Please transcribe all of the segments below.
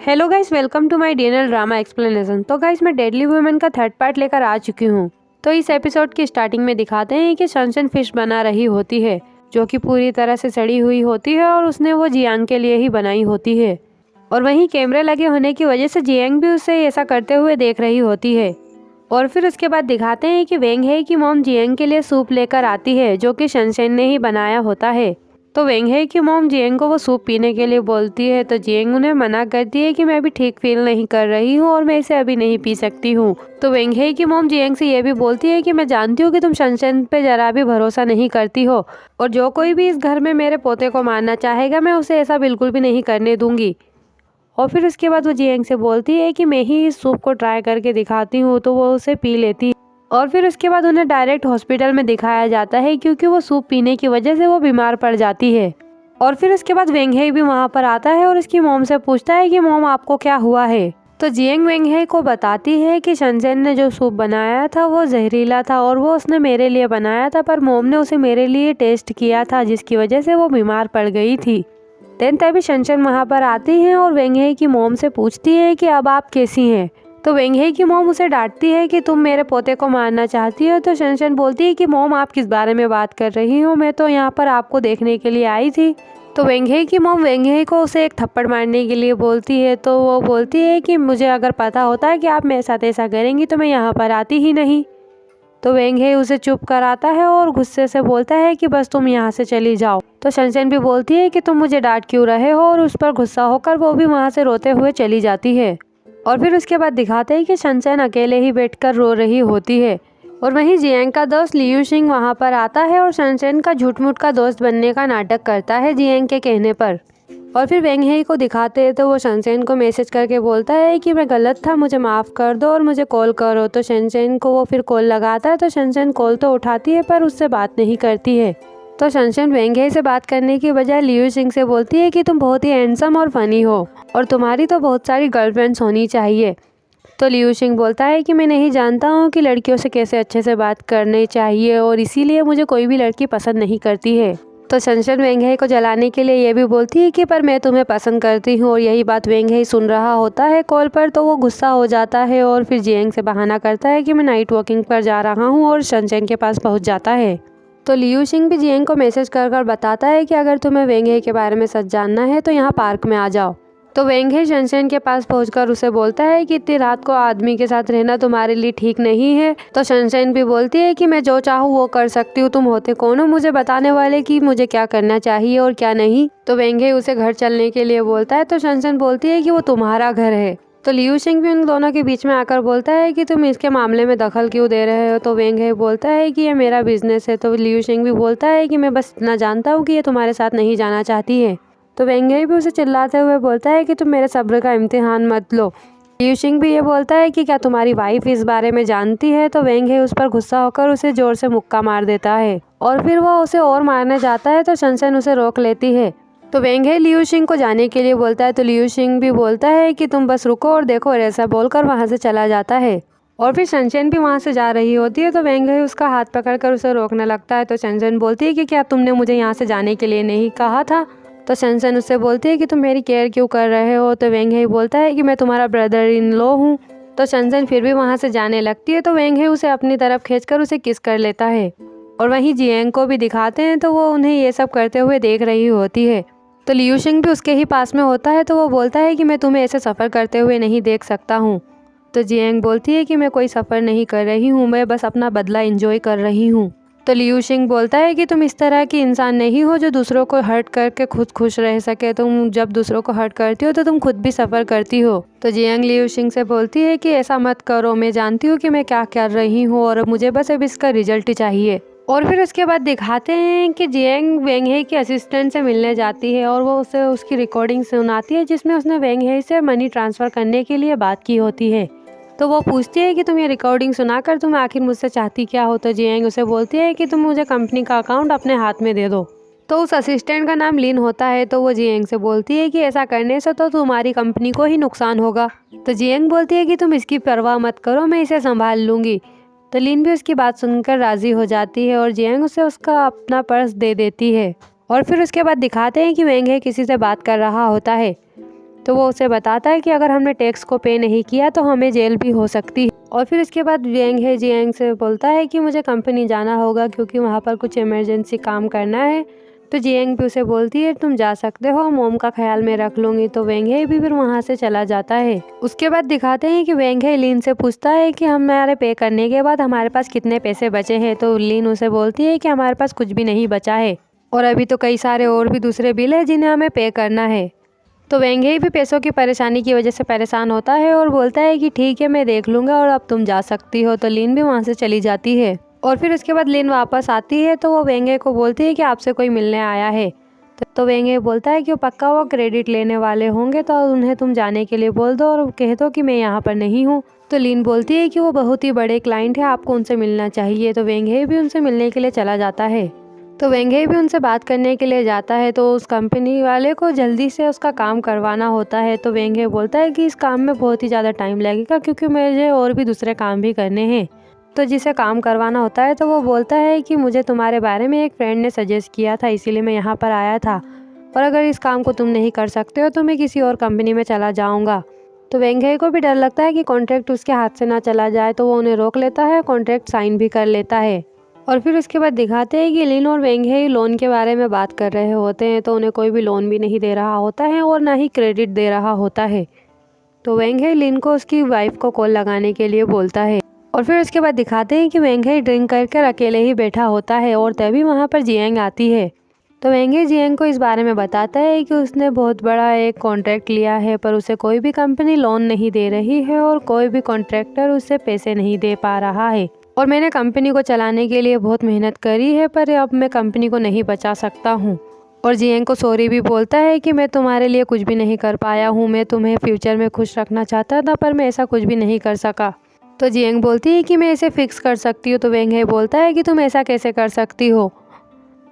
Hello guys, welcome to my DNL drama explanation. तो guys, मैं deadly women का third part लेकर आ चुकी हूँ। तो इस एपिसोड की स्टार्टिंग में दिखाते हैं कि सनशाइन फिश बना रही होती है, जो कि पूरी तरह से सड़ी हुई होती है और उसने वो जियांग के लिए ही बनाई होती है। और वहीं कैमरे लगे होने की वजह से जियांग भी उसे ऐसा करते हुए देख रही होती है। और फिर उसके बाद दिखाते हैं कि वेंग हे की मॉम जियांग के लिए सूप लेकर आती है, जो कि सनशाइन ने ही बनाया होता है। तो वेंग हे की मॉम जियांग को वो सूप पीने के लिए बोलती है, तो जियांग उन्हें मना करती है कि मैं अभी ठीक फील नहीं कर रही हूँ और मैं इसे अभी नहीं पी सकती हूँ। तो वेंग हे की मॉम जियांग से ये भी बोलती है कि मैं जानती हूँ कि तुम सनशाइन पे जरा भी भरोसा नहीं करती हो, और जो कोई भी इस घर में मेरे पोते को मारना चाहेगा मैं उसे ऐसा बिल्कुल भी नहीं करने दूंगी। और फिर उसके बाद वो जियांग से बोलती है कि मैं ही इस सूप को ट्राई करके दिखाती हूँ, तो वो उसे पी लेती है। और फिर उसके बाद उन्हें डायरेक्ट हॉस्पिटल में दिखाया जाता है, क्योंकि वो सूप पीने की वजह से वो बीमार पड़ जाती है। और फिर उसके बाद वेंग हे भी वहाँ पर आता है और उसकी मॉम से पूछता है कि मॉम आपको क्या हुआ है। तो जियांग वेंग हे को बताती है कि सनशाइन ने जो सूप बनाया था वो जहरीला था और वो उसने मेरे लिए बनाया था, पर मॉम ने उसे मेरे लिए टेस्ट किया था, जिसकी वजह से वो बीमार पड़ गई थी। तभी सनशाइन वहाँ पर आती है और वेंग हे की मॉम से पूछती है कि अब आप कैसी हैं। तो वेंग हे की मॉम उसे डांटती है कि तुम मेरे पोते को मारना चाहती हो। तो सनशाइन बोलती है कि मॉम आप किस बारे में बात कर रही हो, मैं तो यहाँ पर आपको देखने के लिए आई थी। तो वेंग हे की मॉम वेंग हे को उसे एक थप्पड़ मारने के लिए बोलती है। तो वो बोलती है कि मुझे अगर पता होता है कि आप मेरे साथ ऐसा करेंगी तो मैं यहाँ पर आती ही नहीं। तो वेंग हे उसे चुप कराता है और गुस्से से बोलता है कि बस तुम यहाँ से चली जाओ। तो सनशाइन भी बोलती है कि तुम मुझे डांट क्यों रहे हो, और उस पर गुस्सा होकर वो भी वहाँ से रोते हुए चली जाती है। और फिर उसके बाद दिखाते हैं कि सनशाइन अकेले ही बैठकर रो रही होती है। और वहीं जियांग का दोस्त लियू शिंग वहाँ पर आता है और सनशाइन का झूठ मूठ का दोस्त बनने का नाटक करता है जियांग के कहने पर। और फिर वेंग हे को दिखाते हैं तो वो सनशाइन को मैसेज करके बोलता है कि मैं गलत था, मुझे माफ़ कर दो और मुझे कॉल करो। तो सनशाइन को वो फिर कॉल लगाता है। तो सनशाइन कॉल तो उठाती है पर उससे बात नहीं करती है। तो सनशाइन वेंग हे से बात करने की बजाय लियू शिंग से बोलती है कि तुम बहुत ही हैंडसम और फनी हो और तुम्हारी तो बहुत सारी गर्लफ्रेंड्स होनी चाहिए। तो लियू शिंग बोलता है कि मैं नहीं जानता हूँ कि लड़कियों से कैसे अच्छे से बात करनी चाहिए और इसीलिए मुझे कोई भी लड़की पसंद नहीं करती है। तो सनशाइन वेंग हे को जलाने के लिए ये भी बोलती है कि पर मैं तुम्हें पसंद करती हूँ, और यही बात वेंग हे सुन रहा होता है कॉल पर। तो वो गुस्सा हो जाता है और फिर जियांग से बहाना करता है कि मैं नाइट वॉकिंग पर जा रहा हूँ और सनशाइन के पास पहुँच जाता है। तो लियू शिंग भी जियांग को मैसेज कर बताता है कि अगर तुम्हें वेंग हे के बारे में सच जानना है तो यहाँ पार्क में आ जाओ। तो वेंग हे सनशाइन के पास पहुंचकर उसे बोलता है कि इतनी रात को आदमी के साथ रहना तुम्हारे लिए ठीक नहीं है। तो सनशाइन भी बोलती है कि मैं जो चाहूँ वो कर सकती हूँ, तुम होते कौन हो मुझे बताने वाले कि मुझे क्या करना चाहिए और क्या नहीं। तो वेंग हे उसे घर चलने के लिए बोलता है। तो सनशाइन बोलती है कि वो तुम्हारा घर है। तो लियू शिंग भी उन दोनों के बीच में आकर बोलता है कि तुम इसके मामले में दखल क्यों दे रहे हो। तो वेंग हे बोलता है कि ये मेरा बिजनेस है। तो लियू शिंग भी बोलता है कि मैं बस इतना जानता हूँ कि ये तुम्हारे साथ नहीं जाना चाहती है। तो वेंग हे भी उसे चिल्लाते हुए बोलता है कि तुम मेरे सब्र का इम्तिहान मत लो। लियू शिंग भी ये बोलता है कि क्या तुम्हारी वाइफ इस बारे में जानती है। तो वेंग हे उस पर गुस्सा होकर उसे जोर से मुक्का मार देता है और फिर वो उसे और मारने जाता है। तो सनशाइन उसे रोक लेती है। तो वेंग हे लियू शिंग को जाने के लिए बोलता है। तो लियू शिंग भी बोलता है कि तुम बस रुको और देखो, और ऐसा बोलकर वहाँ से चला जाता है। और फिर सनशाइन भी वहाँ से जा रही होती है। तो वेंग हे उसका हाथ पकड़कर उसे रोकने लगता है। तो सनशाइन बोलती है कि क्या तुमने मुझे यहाँ से जाने के लिए नहीं कहा था। तो सनशाइन उससे बोलती है कि तुम मेरी केयर क्यों कर रहे हो। तो वेंग हे बोलता है कि मैं तुम्हारा ब्रदर इन लॉ हूँ। तो सनशाइन फिर भी वहाँ से जाने लगती है। तो वेंग हे उसे अपनी तरफ खींचकर उसे किस कर लेता है। और वहीं जियांग को भी दिखाते हैं तो वो उन्हें ये सब करते हुए देख रही होती है। तो लियू शिंग भी उसके ही पास में होता है। तो वो बोलता है कि मैं तुम्हें ऐसे सफ़र करते हुए नहीं देख सकता हूँ। तो जियांग बोलती है कि मैं कोई सफ़र नहीं कर रही हूँ, मैं बस अपना बदला एंजॉय कर रही हूँ। तो लियू शिंग बोलता है कि तुम इस तरह की इंसान नहीं हो जो दूसरों को हर्ट करके खुद खुश रह सके। तुम जब दूसरों को हर्ट करती हो तो तुम खुद भी सफ़र करती हो। तो जियांग लियू शिंग से बोलती है कि ऐसा मत करो, मैं जानती हूँ कि मैं क्या कर रही हूँ और मुझे बस अब इसका रिजल्ट चाहिए। और फिर उसके बाद दिखाते हैं कि जियांग वेंग हे के असिस्टेंट से मिलने जाती है और वो उसे उसकी रिकॉर्डिंग सुनाती है, जिसमें उसने वेंग हे से मनी ट्रांसफ़र करने के लिए बात की होती है। तो वो पूछती है कि तुम ये रिकॉर्डिंग सुनाकर तुम आखिर मुझसे चाहती क्या हो। तो जियांग उसे बोलती है कि तुम मुझे कंपनी का अकाउंट अपने हाथ में दे दो। तो उस असिस्टेंट का नाम लिन होता है। तो वो जियांग से बोलती है कि ऐसा करने से तो तुम्हारी कंपनी को ही नुकसान होगा। तो जियांग बोलती है कि तुम इसकी परवाह मत करो, मैं इसे संभाल लूँगी। तो लिन भी उसकी बात सुनकर राज़ी हो जाती है और जियांग उसे उसका अपना पर्स दे देती है। और फिर उसके बाद दिखाते हैं कि वेंग हे किसी से बात कर रहा होता है। तो वो उसे बताता है कि अगर हमने टैक्स को पे नहीं किया तो हमें जेल भी हो सकती है। और फिर उसके बाद वेंग हे जियांग से बोलता है कि मुझे कंपनी जाना होगा क्योंकि वहाँ पर कुछ इमरजेंसी काम करना है। तो जियांग भी उसे बोलती है तुम जा सकते हो, मोम का ख्याल मैं रख लूँगी। तो वेंग हे भी फिर वहाँ से चला जाता है। उसके बाद दिखाते हैं कि वेंग हे लीन से पूछता है कि हमारे पे करने के बाद हमारे पास कितने पैसे बचे हैं। तो लीन उसे बोलती है कि हमारे पास कुछ भी नहीं बचा है और अभी तो कई सारे और भी दूसरे बिल है जिन्हें हमें पे करना है। तो वेंग हे भी पैसों की परेशानी की वजह से परेशान होता है और बोलता है कि ठीक है मैं देख लूँगा और अब तुम जा सकती हो। तो लीन भी वहाँ से चली जाती है और फिर उसके बाद लीन वापस आती है तो वो वेंग हे को बोलती है कि आपसे कोई मिलने आया है। तो वेंग हे बोलता है कि वो पक्का वो क्रेडिट लेने वाले होंगे तो उन्हें तुम जाने के लिए बोल दो और कह दो कि मैं यहाँ पर नहीं हूँ। तो लीन बोलती है कि वो बहुत ही बड़े क्लाइंट है, आपको उनसे मिलना चाहिए। तो वेंग हे भी उनसे मिलने के लिए चला जाता है। तो वेंग हे भी उनसे बात करने के लिए जाता है। तो उस कंपनी वाले को जल्दी से उसका काम करवाना होता है। तो वेंग हे बोलता है कि इस काम में बहुत ही ज़्यादा टाइम लगेगा क्योंकि मुझे और भी दूसरे काम भी करने हैं। तो जिसे काम करवाना होता है तो वो बोलता है कि मुझे तुम्हारे बारे में एक फ्रेंड ने सजेस्ट किया था, इसीलिए मैं यहाँ पर आया था, और अगर इस काम को तुम नहीं कर सकते हो तो मैं किसी और कंपनी में चला जाऊँगा। तो वेंग हे को भी डर लगता है कि कॉन्ट्रैक्ट उसके हाथ से ना चला जाए, तो वो उन्हें रोक लेता है, कॉन्ट्रैक्ट साइन भी कर लेता है। और फिर उसके बाद दिखाते हैं कि लीन और वेंग हे लोन के बारे में बात कर रहे होते हैं। तो उन्हें कोई भी लोन भी नहीं दे रहा होता है और ना ही क्रेडिट दे रहा होता है। तो वेंग हे लीन को उसकी वाइफ को कॉल लगाने के लिए बोलता है। और फिर उसके बाद दिखाते हैं कि वेंग हे ड्रिंक करके अकेले ही बैठा होता है और तभी वहाँ पर जियांग आती है। तो वेंग हे जियांग को इस बारे में बताता है कि उसने बहुत बड़ा एक कॉन्ट्रैक्ट लिया है पर उसे कोई भी कंपनी लोन नहीं दे रही है और कोई भी कॉन्ट्रैक्टर उसे पैसे नहीं दे पा रहा है, और मैंने कंपनी को चलाने के लिए बहुत मेहनत करी है पर अब मैं कंपनी को नहीं बचा सकता हूँ। और जियांग को सॉरी भी बोलता है कि मैं तुम्हारे लिए कुछ भी नहीं कर पाया हूँ, मैं तुम्हें फ्यूचर में खुश रखना चाहता था पर मैं ऐसा कुछ भी नहीं कर सका। तो जियांग बोलती है कि मैं इसे फिक्स कर सकती हूँ। तो वेंग हे बोलता है कि तुम ऐसा कैसे कर सकती हो।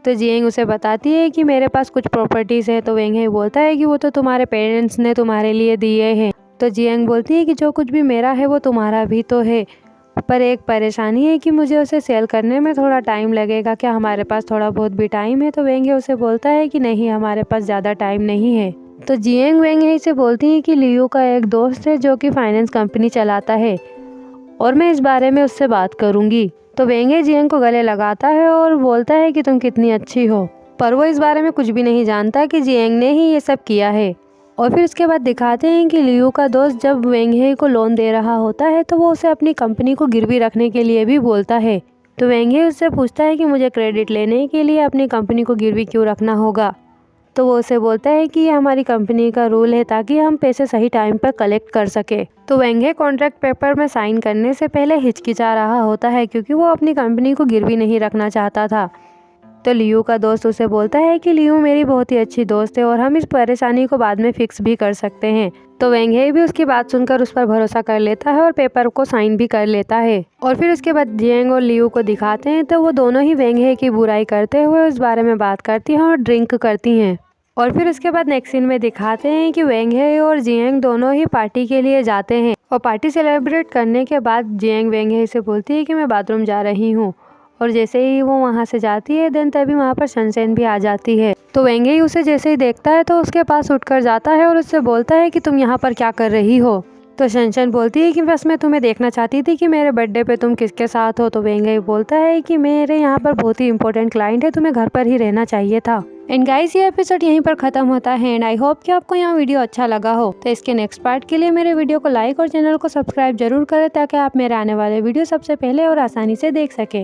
तो जियांग उसे बताती है कि मेरे पास कुछ प्रॉपर्टीज़ है। तो वेंग हे बोलता है कि वो तो तुम्हारे पेरेंट्स ने तुम्हारे लिए दिए हैं। तो जियांग बोलती है कि जो कुछ भी मेरा है वो तुम्हारा भी तो है, पर एक परेशानी है कि मुझे उसे सेल करने में थोड़ा टाइम लगेगा, क्या हमारे पास थोड़ा बहुत भी टाइम है। तो वेंग हे उसे बोलता है कि नहीं, हमारे पास ज़्यादा टाइम नहीं है। तो जियांग वेंग हे से बोलती है कि लियो का एक दोस्त है जो कि फाइनेंस कंपनी चलाता है और मैं इस बारे में उससे बात करूँगी। तो वेंग हे जियांग को गले लगाता है और बोलता है कि तुम कितनी अच्छी हो, पर वो इस बारे में कुछ भी नहीं जानता कि जियांग ने ही ये सब किया है। और फिर उसके बाद दिखाते हैं कि लियो का दोस्त जब वेंग हे को लोन दे रहा होता है तो वो उसे अपनी कंपनी को गिरवी रखने के लिए भी बोलता है। तो वेंग हे उससे पूछता है कि मुझे क्रेडिट लेने के लिए अपनी कंपनी को गिरवी क्यों रखना होगा। तो वो उसे बोलता है कि ये हमारी कंपनी का रूल है ताकि हम पैसे सही टाइम पर कलेक्ट कर सके। तो वेंग हे कॉन्ट्रैक्ट पेपर में साइन करने से पहले हिचकिचा रहा होता है क्योंकि वो अपनी कंपनी को गिरवी नहीं रखना चाहता था। तो लियो का दोस्त उसे बोलता है कि लियो मेरी बहुत ही अच्छी दोस्त है और हम इस परेशानी को बाद में फिक्स भी कर सकते हैं। तो वेंग हे भी उसकी बात सुनकर उस पर भरोसा कर लेता है और पेपर को साइन भी कर लेता है। और फिर उसके बाद जियांग और लियो को दिखाते हैं तो वो दोनों ही वेंग हे की बुराई करते हुए उस बारे में बात करती हैं और ड्रिंक करती हैं। और फिर उसके बाद नेक्स्ट सीन में दिखाते हैं कि वेंग हे और जियांग दोनों ही पार्टी के लिए जाते हैं और पार्टी सेलिब्रेट करने के बाद जियांग वेंग हे से बोलती है कि मैं बाथरूम जा रही हूँ, और जैसे ही वो वहाँ से जाती है देन तभी वहाँ पर सनशाइन भी आ जाती है। तो वेंग हे उसे जैसे ही देखता है तो उसके पास उठकर जाता है और उससे बोलता है कि तुम यहाँ पर क्या कर रही हो। तो सनशाइन बोलती है कि बस मैं तुम्हें देखना चाहती थी कि मेरे बर्थडे पे तुम किसके साथ हो। तो वेंग हे बोलता है कि मेरे यहाँ पर बहुत ही इंपॉर्टेंट क्लाइंट है, तुम्हें घर पर ही रहना चाहिए था। एंड गाइस ये एपिसोड यहीं पर खत्म होता है एंड आई होप कि आपको यहाँ वीडियो अच्छा लगा हो। तो इसके नेक्स्ट पार्ट के लिए मेरे वीडियो को लाइक और चैनल को सब्सक्राइब जरूर करें ताकि आप मेरे आने वाले वीडियो सबसे पहले और आसानी से देख सके।